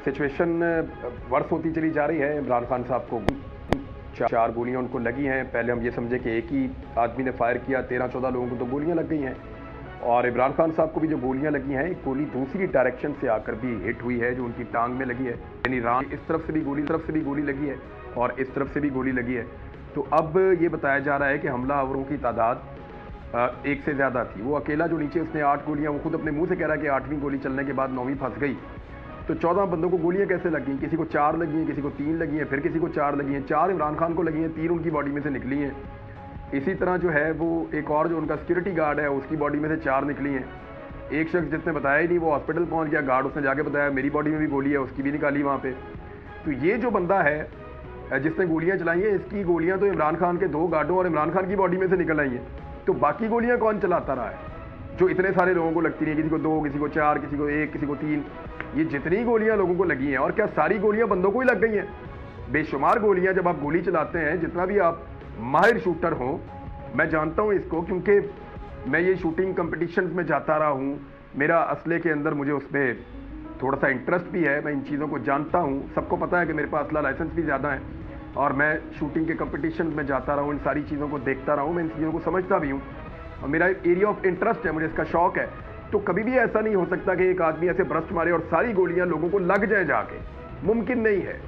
Situation worse होती चली जा रही है। इमरान खान साहब को चार गोलियां उनको लगी हैं। पहले हम ये समझे कि एक ही आदमी ने फायर किया, 13-14 लोगों को तो गोलियां लग गई हैं। और इमरान खान साहब को भी जो गोलियां लगी हैं, एक गोली दूसरी डायरेक्शन से आकर भी हिट हुई है, जो उनकी टांग में लगी है। यानी रान इस तरफ से भी गोली लगी है और इस तरफ से भी गोली लगी है। तो अब ये बताया जा रहा है कि हमलावरों की तादाद एक से ज़्यादा थी। वो अकेला जो नीचे उसने 8 गोलियां, वो खुद अपने मुंह से कह रहा है कि 8वीं गोली चलने के बाद 9वीं फंस गई। तो 14 बंदों को गोलियां कैसे लगी? किसी को 4 लगी हैं, किसी को 3 लगी हैं, फिर किसी को 4 लगी हैं। 4 इमरान खान को लगी हैं, 3 उनकी बॉडी में से निकली हैं। इसी तरह जो है वो एक और जो उनका सिक्योरिटी गार्ड है, उसकी बॉडी में से 4 निकली हैं। एक शख्स जिसने बताया ही नहीं, वो हॉस्पिटल पहुंच गया, गार्ड उसने जाके बताया मेरी बॉडी में भी गोली है, उसकी भी निकाली वहाँ पे। तो ये जो बंदा है जिसने गोलियां चलाई हैं, इसकी गोलियां तो इमरान खान के 2 गार्डों और इमरान खान की बॉडी में से निकल आई हैं। तो बाकी गोलियां कौन चलाता रहा है जो इतने सारे लोगों को लगती रही? किसी को 2, किसी को 4, किसी को 1, किसी को 3। ये जितनी गोलियां लोगों को लगी हैं, और क्या सारी गोलियां बंदों को ही लग गई हैं? बेशुमार गोलियां। जब आप गोली चलाते हैं, जितना भी आप माहिर शूटर हों, मैं जानता हूं इसको क्योंकि मैं ये शूटिंग कंपटीशंस में जाता रहा हूं। मेरा असले के अंदर मुझे उसमें थोड़ा सा इंटरेस्ट भी है, मैं इन चीज़ों को जानता हूं। सबको पता है कि मेरे पास असला लाइसेंस भी ज़्यादा है और मैं शूटिंग के कंपटीशन में जाता रहा हूँ, इन सारी चीज़ों को देखता रहा हूँ, मैं इन चीज़ों को समझता भी हूँ और मेरा एरिया ऑफ इंटरेस्ट है, मुझे इसका शौक है। तो कभी भी ऐसा नहीं हो सकता कि एक आदमी ऐसे ब्रस्ट मारे और सारी गोलियां लोगों को लग जाए जाके, मुमकिन नहीं है।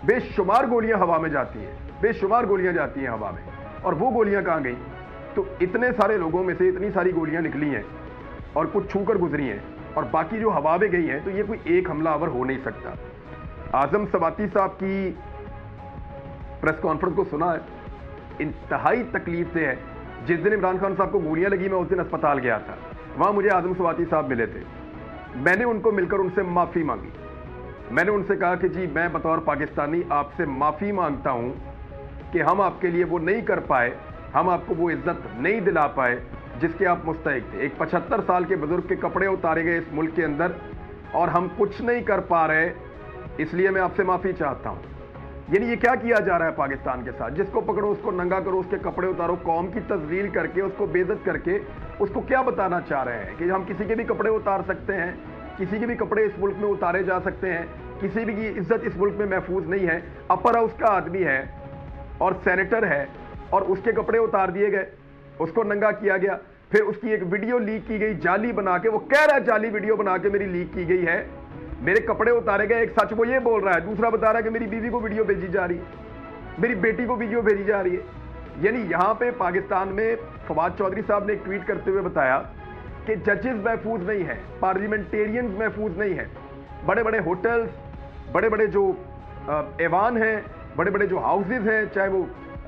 बेशुमार गोलियां हवा में जाती हैं, बेशुमार गोलियां जाती हैं हवा में, और वो गोलियां कहाँ गई? तो इतने सारे लोगों में से इतनी सारी गोलियां निकली हैं और कुछ छू कर गुजरी हैं और बाकी जो हवा में गई हैं, तो ये कोई एक हमलावर हो नहीं सकता। आजम सवाती साहब की प्रेस कॉन्फ्रेंस को सुना है, इंतहाई तकलीफ से है। जिस दिन इमरान खान साहब को गोलियां लगी, मैं उस दिन अस्पताल गया था, वहां मुझे आजम सवाती साहब मिले थे। मैंने उनको मिलकर उनसे माफ़ी मांगी। मैंने उनसे कहा कि जी, मैं बतौर पाकिस्तानी आपसे माफ़ी मांगता हूं कि हम आपके लिए वो नहीं कर पाए, हम आपको वो इज्जत नहीं दिला पाए जिसके आप मुस्तहिक थे। एक 75 साल के बुजुर्ग के कपड़े उतारे गए इस मुल्क के अंदर और हम कुछ नहीं कर पा रहे, इसलिए मैं आपसे माफ़ी चाहता हूं। यानी ये क्या किया जा रहा है पाकिस्तान के साथ? जिसको पकड़ो उसको नंगा करो, उसके कपड़े उतारो, कौम की तजलील करके, उसको बेइज्जत करके उसको क्या बताना चाह रहे हैं कि हम किसी के भी कपड़े उतार सकते हैं, किसी के भी कपड़े इस मुल्क में उतारे जा सकते हैं, किसी भी की इज्जत इस मुल्क में महफूज नहीं है। अपर हाउस का आदमी है और सेनेटर है और उसके कपड़े उतार दिए गए, उसको नंगा किया गया, फिर उसकी एक वीडियो लीक की गई जाली बना के। वो कह रहा है जाली वीडियो बना के मेरी लीक की गई है, मेरे कपड़े उतारे गए। एक सच वो ये बोल रहा है, दूसरा बता रहा है कि मेरी बीवी को वीडियो भेजी जा रही है, मेरी बेटी को वीडियो भेजी जा रही है। यानी यहां पे पाकिस्तान में फवाद चौधरी साहब ने एक ट्वीट करते हुए बताया कि जजेस महफूज नहीं है, पार्लियामेंटेरियंस महफूज नहीं है। बड़े बड़े होटल्स, बड़े बड़े जो ऐवान हैं, बड़े बड़े जो हाउसेज हैं, चाहे वो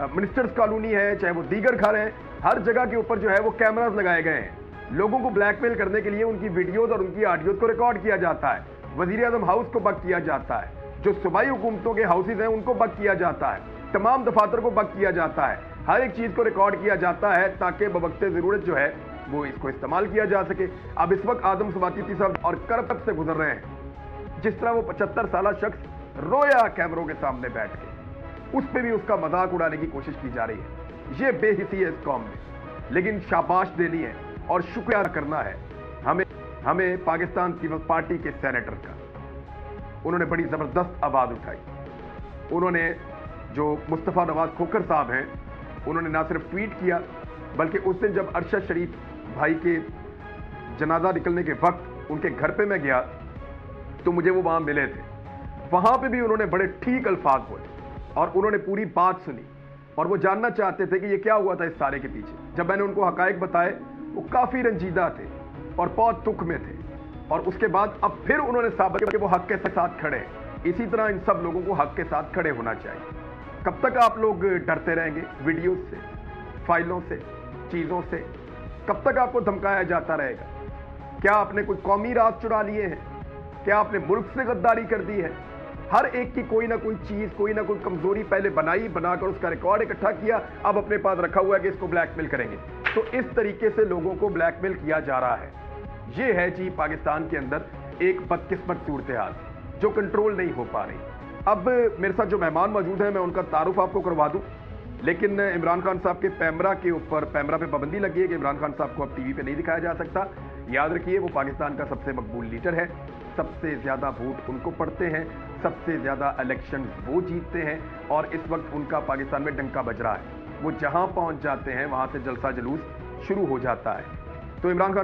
मिनिस्टर्स कॉलोनी है, चाहे वो दीगर घर हैं, हर जगह के ऊपर जो है वो कैमरास लगाए गए हैं। लोगों को ब्लैकमेल करने के लिए उनकी वीडियोज और उनकी ऑडियोज को रिकॉर्ड किया जाता है। वजीर आजम हाउस को बक किया जाता है, जो सूबाई हुकूमतों के हाउसेज हैं उनको बक किया जाता है, तमाम दफातर को बक किया जाता है, हर एक चीज को रिकॉर्ड किया जाता है ताकि बवक्ते जरूरत जो है वो इसको इस्तेमाल किया जा सके। अब इस वक्त आजम सवाती साहब और करतब से गुजर रहे हैं, जिस तरह वो 75 साल शख्स रोया कैमरों के सामने बैठ के, उस पर भी उसका मजाक उड़ाने की कोशिश की जा रही है। ये बेहिसी है इस कौम में, लेकिन शाबाश देनी है और शुक्रिया करना है हमें पाकिस्तान पीपल्स पार्टी के सेनेटर का। उन्होंने बड़ी जबरदस्त आवाज उठाई। उन्होंने जो मुस्तफ़ा नवाज खोखर साहब हैं, उन्होंने ना सिर्फ ट्वीट किया, बल्कि उस दिन जब अरशद शरीफ भाई के जनाजा निकलने के वक्त उनके घर पे मैं गया तो मुझे वो वहां मिले थे। वहां पे भी उन्होंने बड़े ठीक अल्फाज बोले और उन्होंने पूरी बात सुनी और वो जानना चाहते थे कि ये क्या हुआ था इस सारे के पीछे। जब मैंने उनको हकायक बताए, वो काफी रंजीदा थे और बहुत दुख में थे, और उसके बाद अब फिर उन्होंने साबित किया कि वो हक के साथ खड़े हैं। इसी तरह इन सब लोगों को हक के साथ खड़े होना चाहिए। कब तक आप लोग डरते रहेंगे वीडियोस से, फाइलों से, चीजों से? कब तक आपको धमकाया जाता रहेगा? क्या आपने कोई कौमी राज चुरा लिए हैं? क्या आपने मुल्क से गद्दारी कर दी है? हर एक की कोई ना कोई चीज, कोई ना कोई कमजोरी पहले बनाकर उसका रिकॉर्ड इकट्ठा किया, अब अपने पास रखा हुआ है कि इसको ब्लैकमेल करेंगे। तो इस तरीके से लोगों को ब्लैकमेल किया जा रहा है। ये है जी पाकिस्तान के अंदर एक बदकिस्मत सूरत हाल जो कंट्रोल नहीं हो पा रही। अब मेरे साथ जो मेहमान मौजूद हैं, मैं उनका तारुफ आपको करवा दूं, लेकिन इमरान खान साहब के पैमरा के ऊपर पे पाबंदी लगी है कि इमरान खान साहब को अब टीवी पे नहीं दिखाया जा सकता। याद रखिए, वो पाकिस्तान का सबसे मकबूल लीडर है सबसे ज़्यादा वोट उनको पड़ते हैं, सबसे ज़्यादा इलेक्शन वो जीतते हैं और इस वक्त उनका पाकिस्तान में डंका बज रहा है। वो जहां पहुंच जाते हैं वहां से जलसा जुलूस शुरू हो जाता है। तो इमरान खान